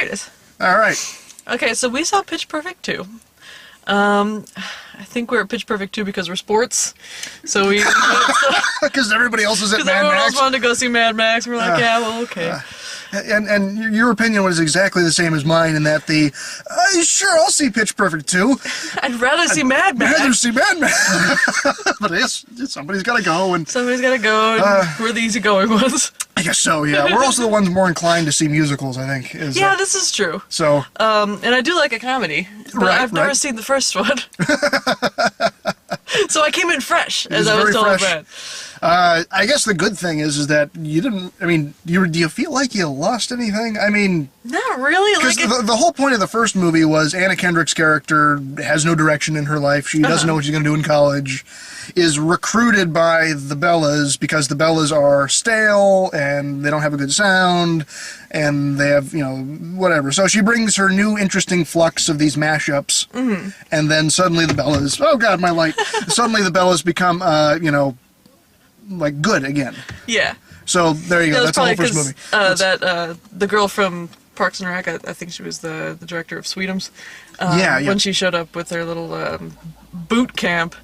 right. All right. Okay, so we saw Pitch Perfect 2. I think we're at Pitch Perfect 2 because we're sports. So we... Because everybody else is at Because Mad everyone Max. else wanted to go see Mad Max. We're like, yeah, well, okay. And your opinion was exactly the same as mine in that sure, I'll see Pitch Perfect 2. I'd rather see Mad Max. I'd rather see Mad Max. But I guess somebody's got to go. And Somebody's got to go, and we're the easygoing ones. I guess so, yeah. We're also the ones more inclined to see musicals, I think. Yeah, this is true. So. And I do like a comedy, but I've never seen the first one. So I came in fresh, as I was telling Brad. I guess the good thing is that you didn't. I mean, do you feel like you lost anything? I mean, not really. Because the whole point of the first movie was Anna Kendrick's character has no direction in her life. She doesn't know what she's going to do in college. Is recruited by the Bellas because the Bellas are stale and they don't have a good sound and they have, whatever. So she brings her new interesting flux of these mashups, and then suddenly the Bellas. Oh God, my light! Suddenly the Bellas become, like good again. Yeah. So there you go. That's the whole first movie. The girl from Parks and Rec, I think she was the director of Sweetums. Yeah. When she showed up with her little boot camp.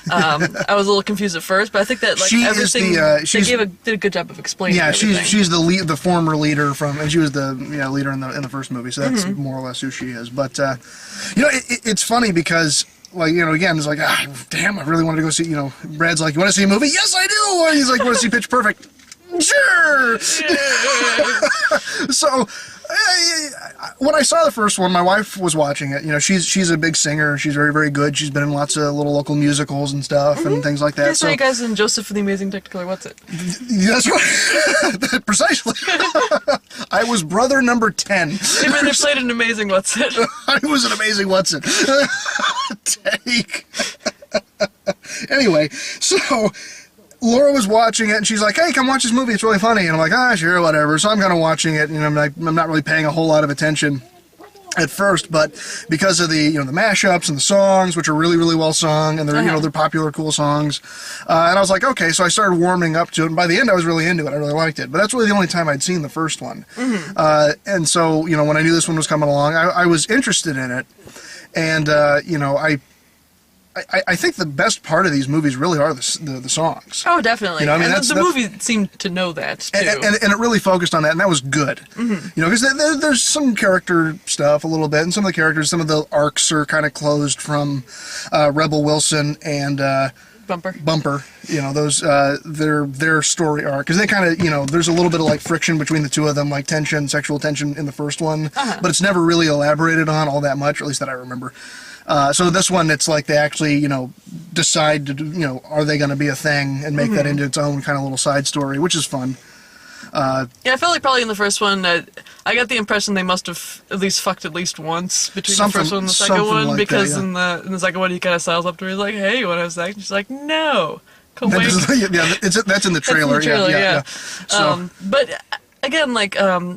I was a little confused at first, but I think that everything they did a good job of explaining. Yeah, everything. she's the former leader and she was the leader in the first movie, so that's more or less who she is. But it's funny because again, it's like, damn, I really wanted to go see. Brad's like, you want to see a movie? Yes, I do. And he's like, you want to see Pitch Perfect? Sure. So. When I saw the first one, my wife was watching it. She's a big singer. She's very, very good. She's been in lots of little local musicals and stuff and things like that. I saw you guys in Joseph and the Amazing Technicolor What's-It. That's right. Precisely. I was brother number 10. They played an amazing What's-It. I was an amazing What's-It. Take. Anyway, so... Laura was watching it, and she's like, hey, come watch this movie, it's really funny. And I'm like, sure, whatever. So I'm kind of watching it, and I'm not really paying a whole lot of attention at first, but because of the mashups and the songs, which are really, really well sung, and they're, they're popular, cool songs. And I was like, okay, so I started warming up to it, and by the end I was really into it. I really liked it. But that's really the only time I'd seen the first one. And so, when I knew this one was coming along, I was interested in it. And, I think the best part of these movies really are the songs. Oh, definitely. The movie seemed to know that, too. And it really focused on that, and that was good. Because there's some character stuff a little bit, and some of the arcs are kind of closed from Rebel Wilson and Bumper. Those their story arc. Because they kind of, there's a little bit of friction between the two of them, like sexual tension in the first one. But it's never really elaborated on all that much, or at least that I remember. So this one, it's like they actually, decide to, are they going to be a thing and make that into its own kind of little side story, which is fun. I felt like probably in the first one, I got the impression they must have at least fucked at least once between the first one and the second one, like because in the second one he kind of styles up to her, he's like, hey, you want to have sex? And she's like, no. That's in the trailer. Yeah. So. But again,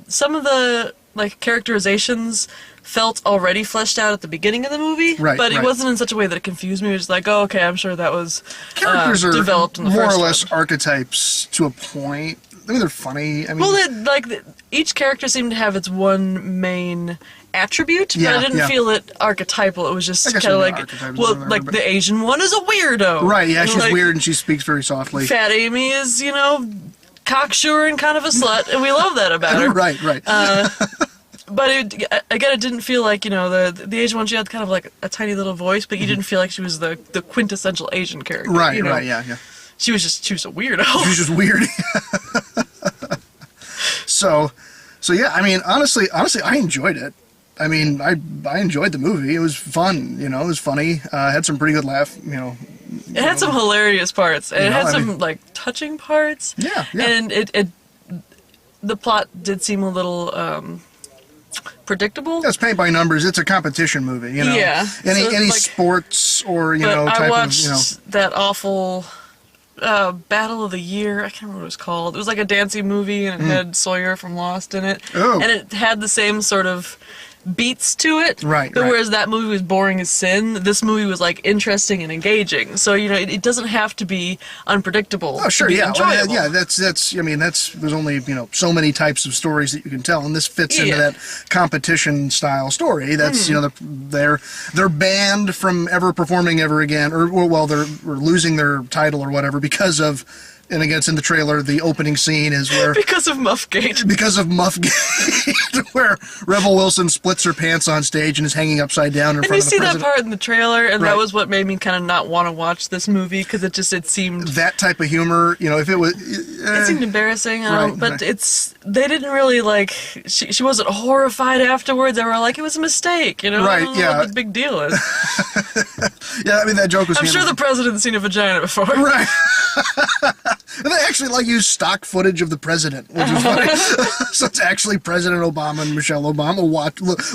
some of the characterizations felt already fleshed out at the beginning of the movie, but it wasn't in such a way that it confused me. It was just like, oh, okay, I'm sure that was characters are developed in the more first or less one. Archetypes to a point. I mean, they're funny. Each character seemed to have its one main attribute, but I didn't feel it archetypal. It was just kind of the Asian one is a weirdo. Right, yeah, she's weird and she speaks very softly. Fat Amy is, cocksure and kind of a slut, and we love that about her. Right. But it didn't feel like, the Asian one, she had kind of like a tiny little voice, but you didn't feel like she was the quintessential Asian character. Right, yeah. She was a weirdo. She was just weird. So yeah, I mean, honestly, I enjoyed it. I mean, I enjoyed the movie. It was fun, it was funny. Had some pretty good laugh, It had some hilarious parts. And it had some, touching parts. Yeah. And the plot did seem a little... predictable. That's paint by numbers. It's a competition movie, Yeah. Any sports or type I watched of that awful Battle of the Year. I can't remember what it was called. It was like a dancey movie, and it had Sawyer from Lost in it. Oh. And it had the same sort of beats to it. Right. But whereas that movie was boring as sin, this movie was like interesting and engaging. So it doesn't have to be unpredictable. Oh, sure, yeah, enjoyable. yeah. That's. I mean, there's only so many types of stories that you can tell, and this fits into that competition style story. That's they're banned from ever performing ever again, or they're losing their title or whatever because of. And again, it's in the trailer. The opening scene is where because of Muffgate. Because of Muffgate, where Rebel Wilson splits her pants on stage and is hanging upside down in front of the president. And you see that part in the trailer, and that was what made me kind of not want to watch this movie because it seemed that type of humor. If it was, it seemed embarrassing. But they didn't really like. She wasn't horrified afterwards. They were like, it was a mistake. Right? I don't know what the big deal is. Yeah, I mean that joke was. I'm sure the president's seen a vagina before. Right. And they actually use stock footage of the president, which is funny. So it's actually President Obama and Michelle Obama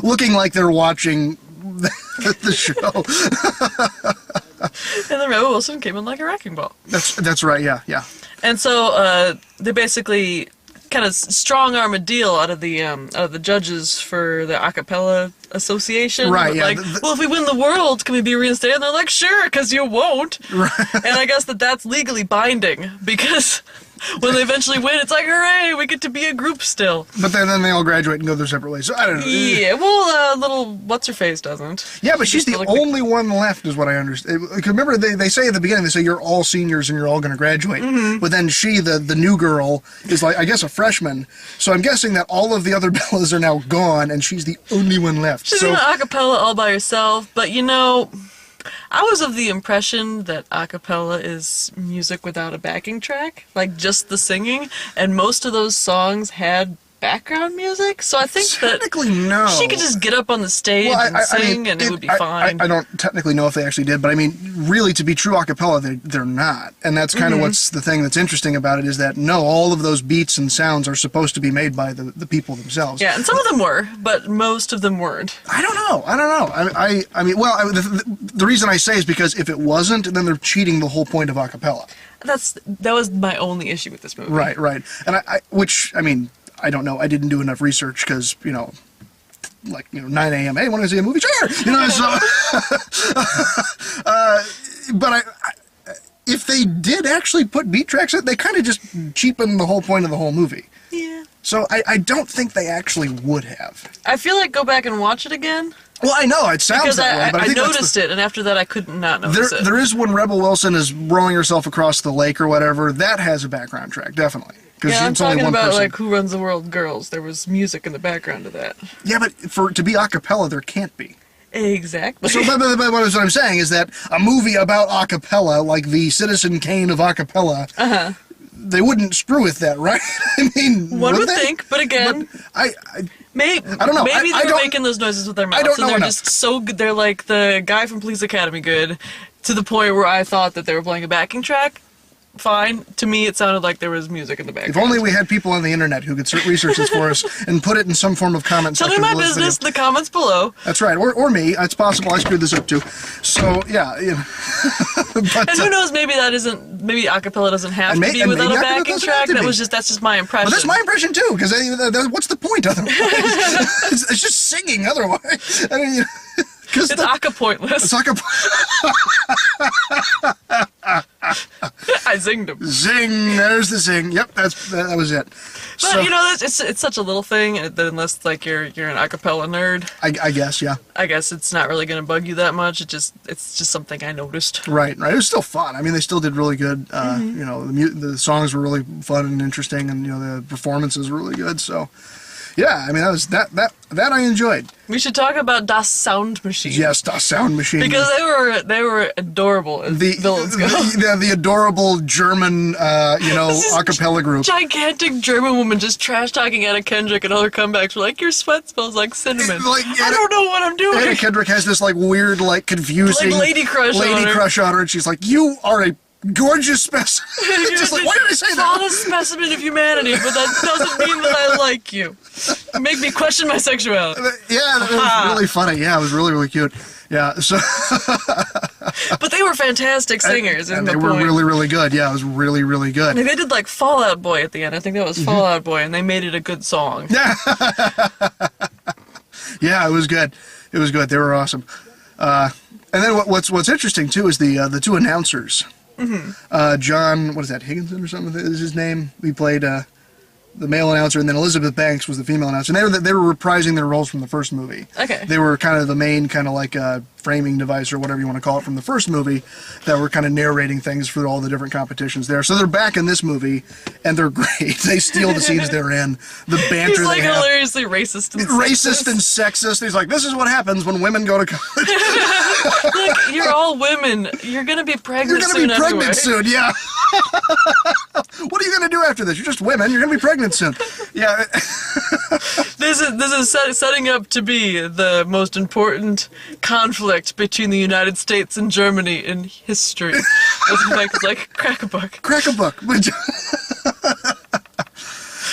looking like they're watching the show. And then Rebel Wilson came in like a wrecking ball. That's right. Yeah. And so they basically kind of strong arm a deal out of the judges for the a cappella association. Right, yeah. Well, if we win the world, can we be reinstated? And they're like, sure, because you won't. Right. And I guess that's legally binding because when they eventually win, it's like, hooray, we get to be a group still. But then they all graduate and go their separate ways. So I don't know. Yeah, well, little what's-her-face doesn't. Yeah, but she's the only one left is what I understand. Because remember, they say at the beginning, they say you're all seniors and you're all going to graduate. Mm-hmm. But then she, the new girl, is like, I guess, a freshman. So I'm guessing that all of the other Bellas are now gone and she's the only one left. She's doing a cappella all by herself, but I was of the impression that a cappella is music without a backing track, like just the singing, and most of those songs had background music, so I think technically no. She could just get up on the stage and sing, and it would be fine. I don't technically know if they actually did, but I mean, really, to be true a cappella, they're not. And that's kind of what's the thing that's interesting about it, is that, no, all of those beats and sounds are supposed to be made by the people themselves. Yeah, and some of them were, but most of them weren't. I don't know. I mean, the reason I say is because if it wasn't, then they're cheating the whole point of a cappella. That was my only issue with this movie. Right. And I mean, I don't know. I didn't do enough research because, 9 a.m. Hey, want to see a movie? Sure! But if they did actually put beat tracks in, they kind of just cheapened the whole point of the whole movie. Yeah. So I don't think they actually would have. I feel like go back and watch it again. Well, I know, it sounds that way, but I think noticed it, and after that I couldn't not notice it. There is when Rebel Wilson is rowing herself across the lake or whatever, that has a background track, definitely. Yeah, I'm talking about like Who Runs the World Girls. There was music in the background of that. Yeah, but to be a cappella, there can't be. Exactly. So what I'm saying is that a movie about a cappella, like the Citizen Kane of a cappella, they wouldn't screw with that, right? I mean, one would think, but again, I don't know. Maybe they're making those noises with their mouths, and they're just so good. They're like the guy from Police Academy good, to the point where I thought that they were playing a backing track. Fine. To me, it sounded like there was music in the background. If only we had people on the internet who could research this for us and put it in some form of comment section. Tell me my business in the comments below. That's right. Or me. It's possible I screwed this up too. So, yeah. But, and who knows, maybe a cappella doesn't have to be without a backing track. That's just my impression. Well, that's my impression too, because what's the point otherwise? It's just singing otherwise. I mean, it's a-ca-pointless. It's a-ca. I zinged him. Zing. There's the zing. Yep, that was it. But it's such a little thing that unless like you're an a cappella nerd. I guess, yeah. I guess it's not really going to bug you that much. It's just something I noticed. Right. It was still fun. I mean, they still did really good. The songs were really fun and interesting, and the performances were really good. So. Yeah, I mean that I enjoyed. We should talk about Das Soundmaschine. Yes, Das Soundmaschine. Because they were adorable as villains go. The adorable German a cappella group. Gigantic German woman just trash talking Anna Kendrick, and all her comebacks were like, "Your sweat smells like cinnamon." I don't know what I'm doing. Anna Kendrick has this like weird, like confusing lady crush on her, and she's like, "You are a gorgeous specimen." Just like, why did I say that? Flawless specimen of humanity, but that doesn't mean that I like you. You make me question my sexuality. Yeah, it was really funny. Yeah, it was really, really cute. Yeah, so. But they were fantastic singers. And they were really, really good. Yeah, it was really, really good. They did like Fall Out Boy at the end. I think that was Fall Out Boy, and they made it a good song. Yeah, it was good. It was good. They were awesome. And then what's interesting too is the two announcers. Mm-hmm. John, what is that, Higginson or something is his name? He played the male announcer, and then Elizabeth Banks was the female announcer. And they were reprising their roles from the first movie. Okay. They were kind of the main kind of like framing device or whatever you want to call it from the first movie that were kind of narrating things for all the different competitions there. So they're back in this movie, and they're great. They steal the scenes they're in. The banter He's like they have. hilariously racist and Racist and sexist. He's like, this is what happens when women go to college. Look, you're all women. You're going to be pregnant soon. You're going to be pregnant soon, yeah. What are you going to do after this? You're just women. You're going to be pregnant soon. Yeah. This is setting up to be the most important conflict between the United States and Germany in history. It's like, crack a book. Crack a book.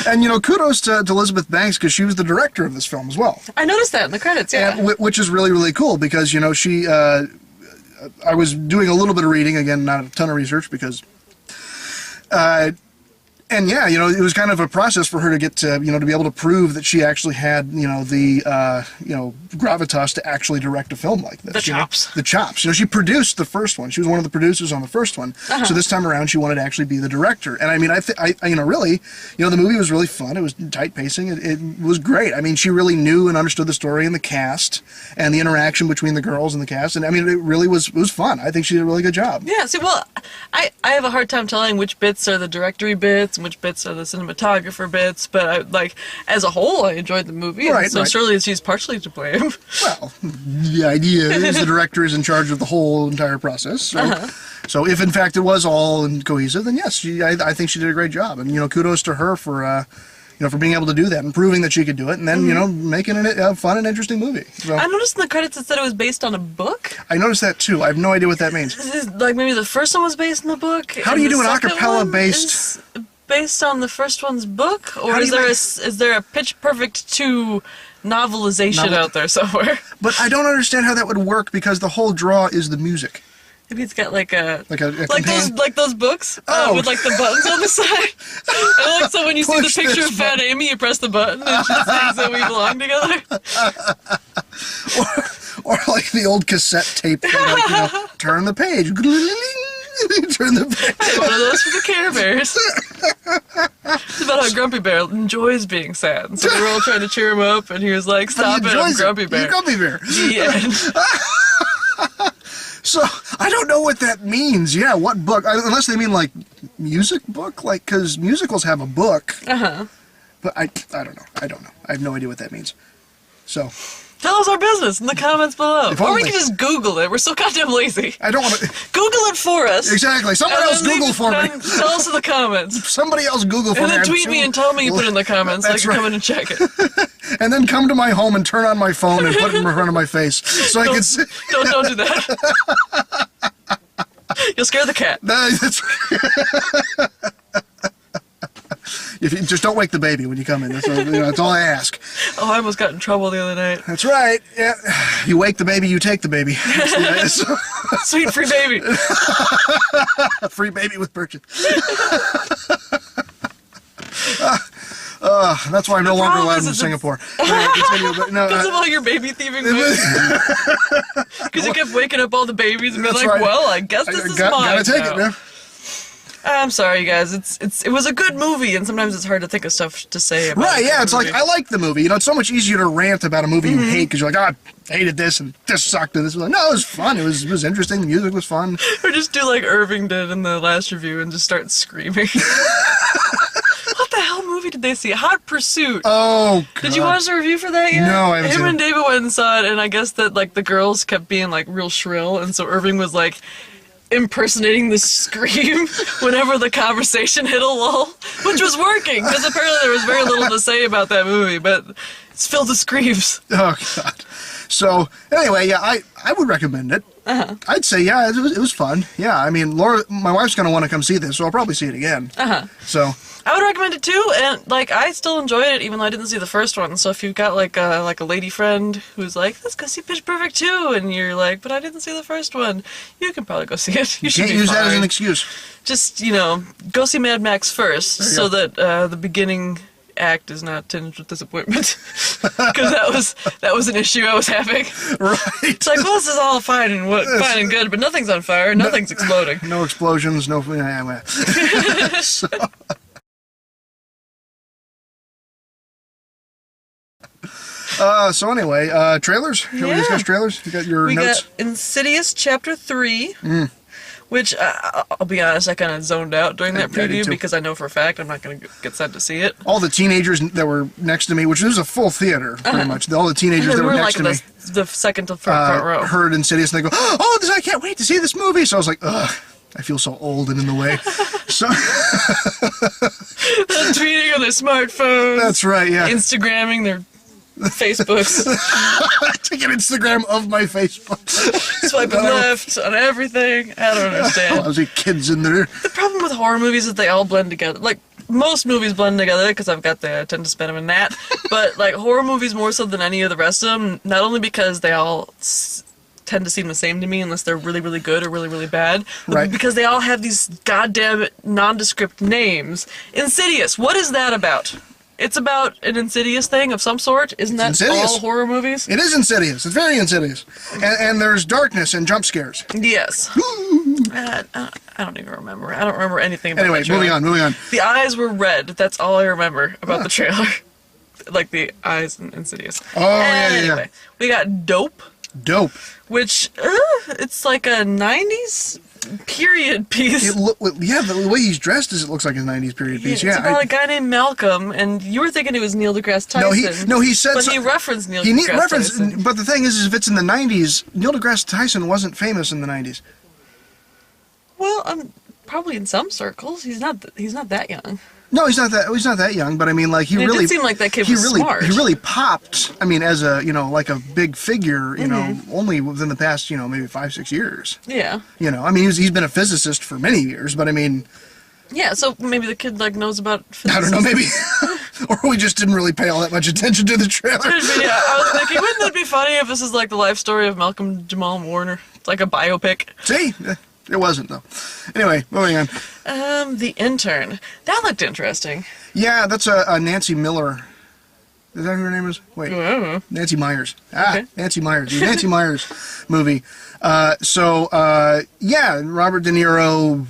And, kudos to Elizabeth Banks, because she was the director of this film as well. I noticed that in the credits, yeah. And, which is really, really cool, because, she... I was doing a little bit of reading, again, not a ton of research, because... and yeah, it was kind of a process for her to get to, to be able to prove that she actually had, the, gravitas to actually direct a film like this. The chops. The chops. She produced the first one. She was one of the producers on the first one. Uh-huh. So this time around, she wanted to actually be the director. And I mean, really, the movie was really fun. It was tight pacing. It was great. I mean, she really knew and understood the story and the cast and the interaction between the girls and the cast. And I mean, it really was fun. I think she did a really good job. Yeah. See, well, I have a hard time telling which bits are the directory bits and which bits are the cinematographer bits, but as a whole, I enjoyed the movie. Right, so surely she's partially to blame. Well, the idea is the director is in charge of the whole entire process. So, so if in fact it was all cohesive, then yes, I think she did a great job. And kudos to her for for being able to do that and proving that she could do it, and then making it a fun and interesting movie. So, I noticed in the credits it said it was based on a book. I noticed that too. I have no idea what that means. Like maybe the first one was based on the book. How do you do an acapella based? Based on the first one's book, or is there a Pitch Perfect 2 novelization out there somewhere? But I don't understand how that would work, because the whole draw is the music. Maybe it's got like like those books with like the buttons on the side. And like so when you see the picture of Fat Amy, you press the button and she sings that we belong together. Or like the old cassette tape, turn the page. Turn the page. One of those for the Care Bears. It's about how Grumpy Bear enjoys being sad. And so we were all trying to cheer him up, and he was like, "Stop it, I'm Grumpy Bear." Grumpy Bear. The end. So, I don't know what that means. Yeah, what book? Unless they mean, like, music book? Like, because musicals have a book. Uh-huh. But I don't know. I have no idea what that means. So... Tell us our business in the comments below. Or only. we can just Google it. We're so goddamn lazy. I don't want to... Google it for us. Exactly. Somebody else Google for me. Tell us in the comments. Somebody else Google for me. And then tweet me and tell me you put it in the comments so I can come in and check it. And then come to my home and turn on my phone and put it in front of my face so I can see... Don't do that. You'll scare the cat. That's If you just don't wake the baby when you come in. That's all I ask. Oh, I almost got in trouble the other night. That's right. Yeah. You wake the baby, you take the baby. Sweet free baby. Free baby with purchase. That's why I'm no longer allowed in Singapore. Because of all your baby thieving moves. Because you kept waking up all the babies and being like, right. Well, I guess this is mine. Gotta take it, man. I'm sorry, you guys. It was a good movie, and sometimes it's hard to think of stuff to say about Right, yeah, it's like, I like the movie. It's so much easier to rant about a movie you hate, because you're like, I hated this, and this sucked, and this was like, no, it was fun. It was interesting. The music was fun. Or just do like Irving did in the last review and just start screaming. What the hell movie did they see? Hot Pursuit. Oh, God. Did you watch the review for that yet? No, I haven't seen it. Him and David went and saw it, and I guess that like the girls kept being like real shrill, and so Irving was like impersonating the scream whenever the conversation hit a lull, which was working, because apparently there was very little to say about that movie, but it's filled with screams. Oh, God. So, anyway, yeah, I would recommend it. Uh-huh. I'd say, yeah, it was fun. Yeah, I mean, Laura, my wife's going to want to come see this, so I'll probably see it again. Uh-huh. So... I would recommend it too, and like I still enjoyed it even though I didn't see the first one. So if you've got like a lady friend who's like, let's go see Pitch Perfect 2, and you're like, but I didn't see the first one, you can probably go see it. You can't use that as an excuse. Just go see Mad Max first, so that the beginning act is not tinged with disappointment, because that was an issue I was having. Right. It's like, well, this is all fine and good, but nothing's on fire, nothing's exploding. No explosions, no. So. So anyway, trailers. Shall we discuss trailers? You got your notes? We got Insidious Chapter 3, which I'll be honest, I kind of zoned out during that preview because I know for a fact I'm not going to get sent to see it. All the teenagers that were next to me, which was a full theater, pretty much. All the teenagers that were next to me, the second to front row, heard Insidious and they go, "Oh, I can't wait to see this movie." So I was like, ugh. I feel so old and in the way. So they're tweeting on their smartphones. That's right, yeah. Instagramming their Facebooks. Take an Instagram of my Facebook. Swiping left on everything. I don't understand. I see kids in there. The problem with horror movies is they all blend together. Like, most movies blend together because I tend to spend them in that. But, like, horror movies more so than any of the rest of them, not only because they all tend to seem the same to me unless they're really, really good or really, really bad, but because they all have these goddamn nondescript names. Insidious, what is that about? It's about an insidious thing of some sort. Isn't that Insidious. all horror movies? It is insidious. It's very insidious. And there's darkness and jump scares. Yes. I don't even remember. I don't remember anything about the trailer. Anyway, moving on. The eyes were red. That's all I remember about the trailer. Like the eyes in Insidious. Oh, yeah. We got Dope. Dope. Which, it's like a 90s period piece. The way he's dressed it looks like a 90s period piece. It's about a guy named Malcolm, and you were thinking it was Neil deGrasse Tyson. No, he said... But he referenced Neil deGrasse Tyson. But the thing is, if it's in the 90s, Neil deGrasse Tyson wasn't famous in the 90s. Well, probably in some circles. He's not that young. No, he's not that young, but I mean, like, it did seem like that kid was smart. He really popped, I mean, as a, like a big figure, only within the past, maybe 5-6 years. Yeah. I mean, he's been a physicist for many years, but I mean... Yeah, so maybe the kid, knows about physics. I don't know, maybe... or we just didn't really pay all that much attention to the trailer. Yeah, I was thinking, wouldn't that be funny if this is like the life story of Malcolm Jamal Warner? It's like a biopic. See? It wasn't, though. Anyway, moving on. The Intern. That looked interesting. Yeah, that's a Nancy Miller. Is that who her name is? Wait. I don't know. Nancy Myers. Okay. Nancy Myers. The Nancy Myers movie. Robert De Niro,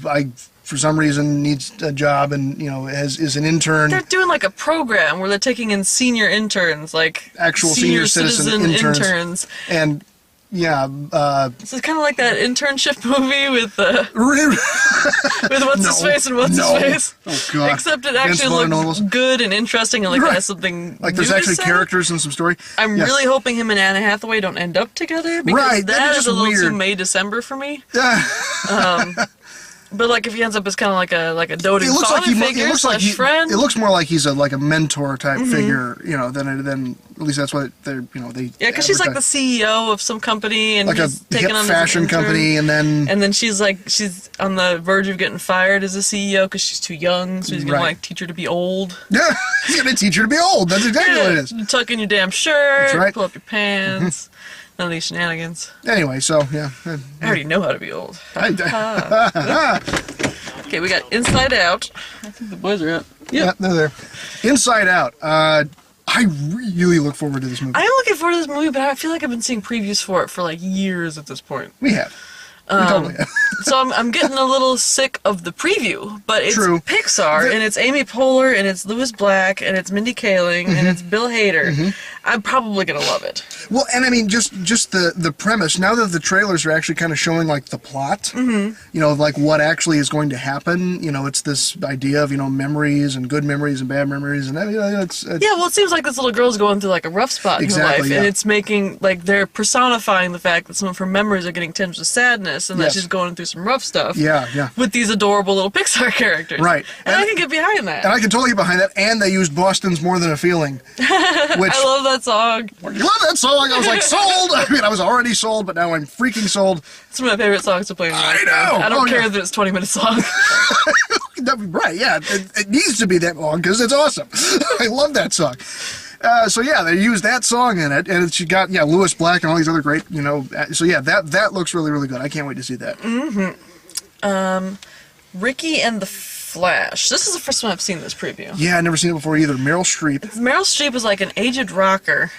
for some reason, needs a job and, is an intern. They're doing like a program where they're taking in senior interns, like actual senior citizen interns. And... Yeah, so it's kind of like that internship movie with what's his face and what's his face. Oh God! Except it actually looks good and interesting and has something. Like there's actually characters and some story. I'm really hoping him and Anna Hathaway don't end up together because that is a little too May December for me. But if he ends up as kind of like a doting father figure / friend. It looks more like he's like a mentor type figure, than at least that's what they're they. Yeah, because she's like the CEO of some company and like he's a taking hip on fashion company, and then she's on the verge of getting fired as a CEO because she's too young, so he's gonna teach her to be old. Yeah, he's gonna teach her to be old. That's exactly what it is. Tuck in your damn shirt. That's right. Pull up your pants. None of these shenanigans. Anyway, so yeah. I already know how to be old. Okay, we got Inside Out. I think the boys are out. Yeah, they're there. Inside Out. I really look forward to this movie. I am looking forward to this movie, but I feel like I've been seeing previews for it for years at this point. We have. Totally. So I'm getting a little sick of the preview, but it's Pixar, and it's Amy Poehler, and it's Louis Black, and it's Mindy Kaling, and it's Bill Hader. I'm probably going to love it. Well, and I mean, just the premise, now that the trailers are actually kind of showing, the plot, what actually is going to happen, it's this idea of, memories and good memories and bad memories, and it's... Yeah, well, it seems like this little girl's going through, a rough spot in her life, and it's making, they're personifying the fact that some of her memories are getting tinged with sadness, and that she's going through some rough stuff. Yeah. With these adorable little Pixar characters. Right. And I can get behind that. And I can totally get behind that, and they used Boston's More Than a Feeling. Which, I love that song. You love that song? I was sold! I mean, I was already sold, but now I'm freaking sold. It's one of my favorite songs to play in the I know! I don't care that it's 20 minutes long. Right, yeah. It needs to be that long, because it's awesome. I love that song. They used that song in it, and she got, Louis Black and all these other great, that looks really, really good. I can't wait to see that. Ricky and the Flash. This is the first time I've seen this preview. Yeah, I've never seen it before either. Meryl Streep. Meryl Streep is like an aged rocker.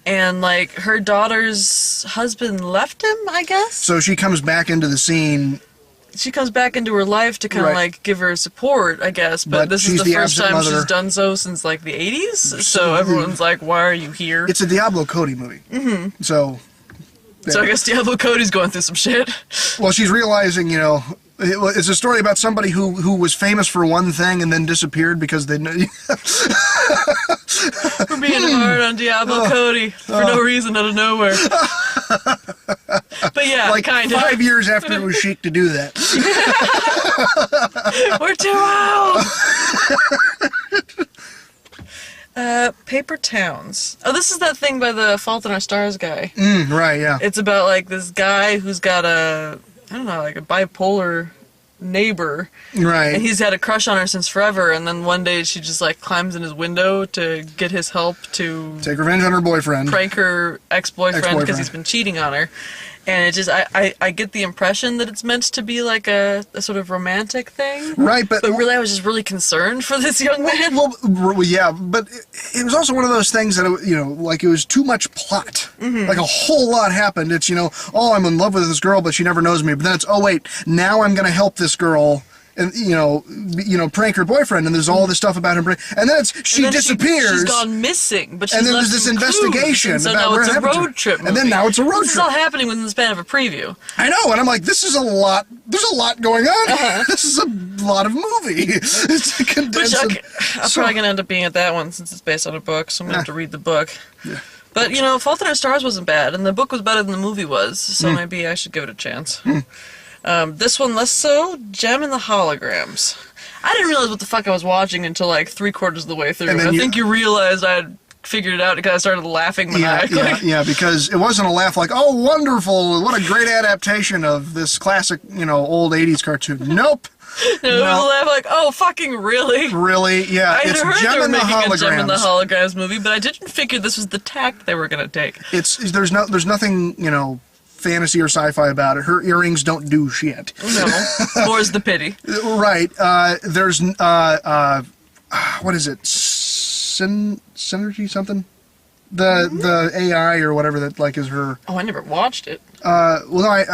And, like, her daughter's husband left him, I guess? So she comes back into the scene. She comes back into her life to kind of, like, give her support, I guess. But this is the first time she's done so since, like, the 80s. So everyone's like, why are you here? It's a Diablo Cody movie. Mm-hmm. So I guess Diablo Cody's going through some shit. Well, she's realizing, you know, it's a story about somebody who was famous for one thing and then disappeared because they knew. We're being hard on Diablo Cody for no reason out of nowhere. But yeah, like kind of. 5 years after it was chic to do that. We're too old. Paper Towns. Oh, this is that thing by the Fault in Our Stars guy. Right, yeah. It's about like this guy who's got a bipolar neighbor. Right. And he's had a crush on her since forever, and then one day she just like climbs in his window to get his help to take revenge on her boyfriend. Prank her ex-boyfriend because he's been cheating on her. And it just, I get the impression that it's meant to be like a sort of romantic thing. Right, but really I was just really concerned for this young man. Well, yeah, but it was also one of those things that, you know, like it was too much plot. Mm-hmm. Like a whole lot happened. It's, you know, oh, I'm in love with this girl, but she never knows me. But then it's, oh, wait, now I'm going to help this girl and, you know, prank her boyfriend, and there's all this stuff about him. And then she disappears. She's gone missing, but she's and then there's this investigation so about now where it's it a road trip movie. And then now it's a road trip. This is all happening within the span of a preview. I know, and I'm like, this is a lot. There's a lot going on. Uh-huh. This is a lot of movie. It's condensed. I'm probably gonna end up being at that one since it's based on a book, so I'm gonna have to read the book. Yeah. But you know, Fault in Our Stars wasn't bad, and the book was better than the movie was, so maybe I should give it a chance. This one less so. Jem and the Holograms. I didn't realize what the fuck I was watching until like 3/4 of the way through. I think you realized I had figured it out because I started laughing maniacally. Yeah, because it wasn't a laugh like, oh, wonderful, what a great adaptation of this classic, you know, old 80s cartoon. Nope. No, it was a laugh like, oh, fucking really? Really? Yeah, it's Jem and the Holograms. A Jem and the Holograms movie, but I didn't figure this was the tack they were going to take. There's nothing, you know, fantasy or sci-fi about it. Her earrings don't do shit. No, more's the pity. Right. There's what is it? Synergy something? The AI or whatever that like is her. Oh, I never watched it. Well, no,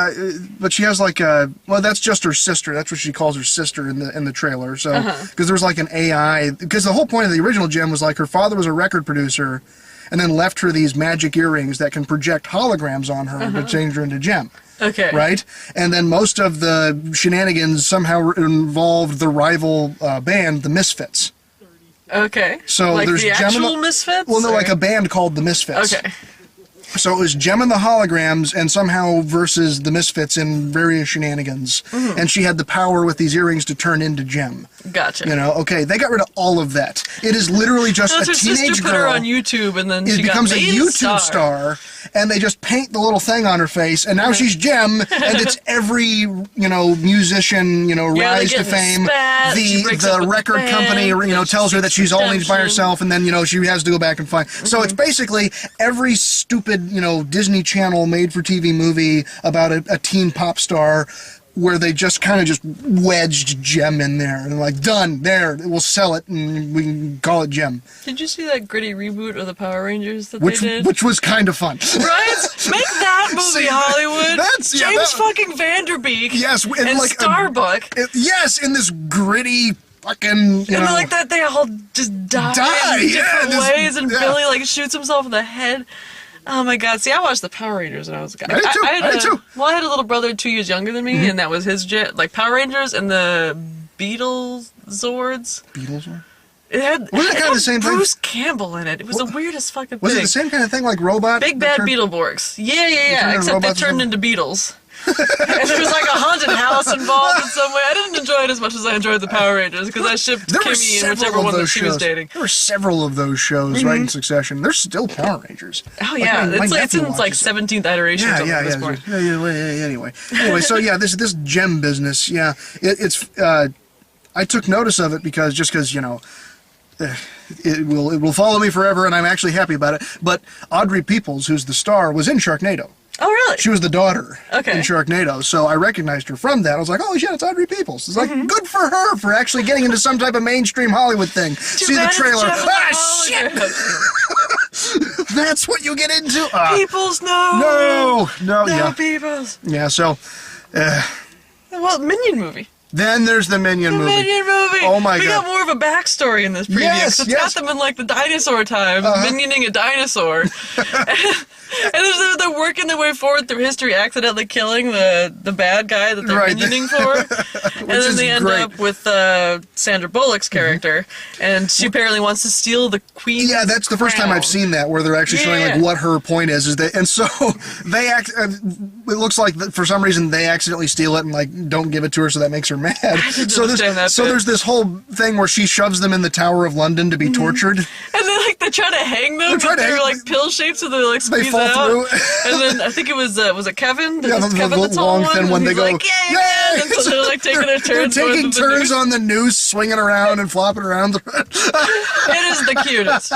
but she has like that's just her sister. That's what she calls her sister in the trailer. So because there was like an AI, because the whole point of the original Jem was like her father was a record producer, and then left her these magic earrings that can project holograms on her to change her into Jem. Okay. Right? And then most of the shenanigans somehow involved the rival band, the Misfits. Okay. So like there's the actual Misfits? Well, no, like a band called the Misfits. Okay. So it was Jem and the Holograms and somehow versus the Misfits in various shenanigans. Mm-hmm. And she had the power with these earrings to turn into Jem. Gotcha. You know, okay, they got rid of all of that. It is literally just a teenage girl. Her sister put her on YouTube and then she becomes a YouTube star. And they just paint the little thing on her face, and now she's Jem, and it's every, you know, musician, you know, rise to fame. The record company, you know, tells her that she's only by herself, and then, you know, she has to go back and find. So it's basically every stupid, you know, Disney Channel made-for-TV movie about a teen pop star where they just kind of just wedged Jem in there and like, done, there, we'll sell it and we can call it Jem. Did you see that gritty reboot of the Power Rangers that they did? Which was kind of fun. Right? Make that movie, Hollywood. James fucking Vanderbeek. Yes, and like Starbuck. Yes, in this gritty fucking, you know, like that they all just die in different ways, and Billy like shoots himself in the head. Oh my god! See, I watched the Power Rangers when I was a guy. I had a little brother 2 years younger than me, and that was his like Power Rangers and the Beetlezords. Beetlezord? Wasn't it kind of the same thing? Bruce Campbell in it. It was the weirdest fucking thing. Was it the same kind of thing like Robot? Big Bad Beetleborgs. Yeah. Except they turned into beetles. And there was like a haunted house involved in some way. I didn't enjoy it as much as I enjoyed the Power Rangers because I shipped Kimmy in whichever one that she was dating. There were several of those shows right in succession. There's still Power Rangers. Oh yeah, it's in its like 17th iteration. Yeah. Anyway, so yeah, this Jem business. Yeah, it's. I took notice of it because you know. It will follow me forever, and I'm actually happy about it. But Audrey Peoples, who's the star, was in Sharknado. Oh, really? She was the daughter in Okay. Sharknado, so I recognized her from that. I was like, holy shit, it's Audrey Peoples. It's like, good for her for actually getting into some type of mainstream Hollywood thing. See the trailer. Ah, shit! That's what you get into? Peoples, no! No, No, yeah. Peoples. Yeah, so, Well, Minion movie. then there's the Minion movie. Minion movie. Oh my we God. got more of a backstory in this preview. Yes, 'Cause it's yes. got them in like the dinosaur time, minioning a dinosaur. And they're working their way forward through history, accidentally killing the bad guy that they're Right. minioning for. And then is they end great. up with Sandra Bullock's character, and she apparently wants to steal the queen's Yeah, that's the first time I've crown. seen that, where they're actually showing like Yeah. what her point is that, and so it looks like that for some reason they accidentally steal it and like don't give it to her, so that makes her mad. didn't understand that So bit. there's this whole thing where she shoves them in the Tower of London to be tortured. And then like they try to hang them, trying but to they're hang- like pill shaped, so they like They squeeze fall out. through. And then I think it was it Kevin? Yeah, Is the Kevin the tall long one? thin And one. They he's go, like, yeah, and so they're like taking their They're turns. going taking to the turns noose. on the noose, swinging around and flopping around. It is the cutest.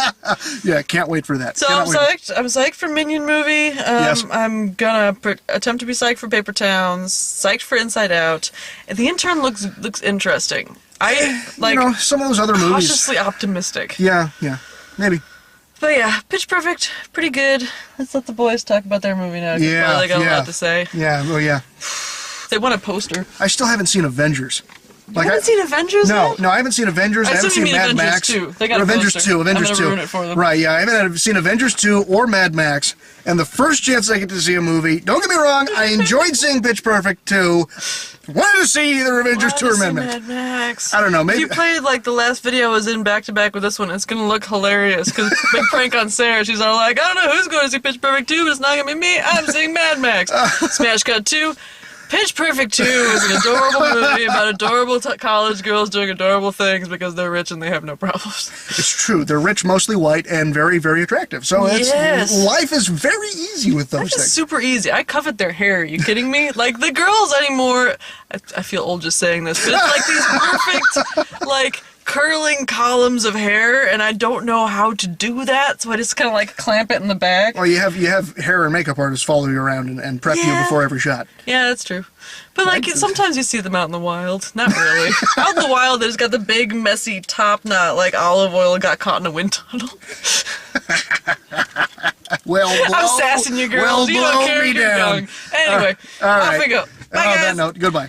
Yeah, can't wait for that. So Cannot I'm wait. psyched. I'm psyched for Minion movie. Yes. I'm gonna attempt to be psyched for Paper Towns. Psyched for Inside Out. And The Intern looks interesting. I like You know, some of those other movies. cautiously optimistic. Yeah, maybe. But yeah, Pitch Perfect, pretty good. Let's let the boys talk about their movie now. 'Cause Yeah, they got yeah. a lot to say. Yeah, oh yeah. They want a poster. I still haven't seen Avengers. You haven't seen Avengers No, yet? no, I haven't seen Avengers. I I haven't assume seen you mean Mad Avengers Max. 2. They got Or a Avengers poster. 2. Avengers I'm gonna 2. ruin it for them. Right, yeah, I haven't seen Avengers 2 or Mad Max. And the first chance I get to see a movie, don't get me wrong, I enjoyed seeing Pitch Perfect 2. Wanted to see either Avengers 2 or Mad Max. Mad Max. I don't know, If maybe. you played like the last video I was in back to back with this one, it's gonna look hilarious because big prank on Sarah. She's all like, I don't know who's going to see Pitch Perfect 2, but it's not gonna be me. I'm seeing Mad Max. Smash Cut 2. Pitch Perfect 2 is an adorable movie about adorable college girls doing adorable things because they're rich and they have no problems. It's true. They're rich, mostly white, and very, very attractive. So Yes. life is very easy with those Life is things. super easy. I covet their hair. Are you kidding me? Like the girls anymore. I feel old just saying this, but it's like these perfect, like curling columns of hair, and I don't know how to do that, so I just kind of like clamp it in the back. Well, you have hair and makeup artists follow you around and prep you Yeah. before every shot. Yeah, that's true. But like sometimes you see them out in the wild. Not really. Out in the wild, they just got the big messy top knot, like olive oil got caught in a wind tunnel. Well, I'm sassing you girls. Well, You blow don't care. me You're down. young. Anyway, All off right. we go. Bye, On guys. that note, goodbye.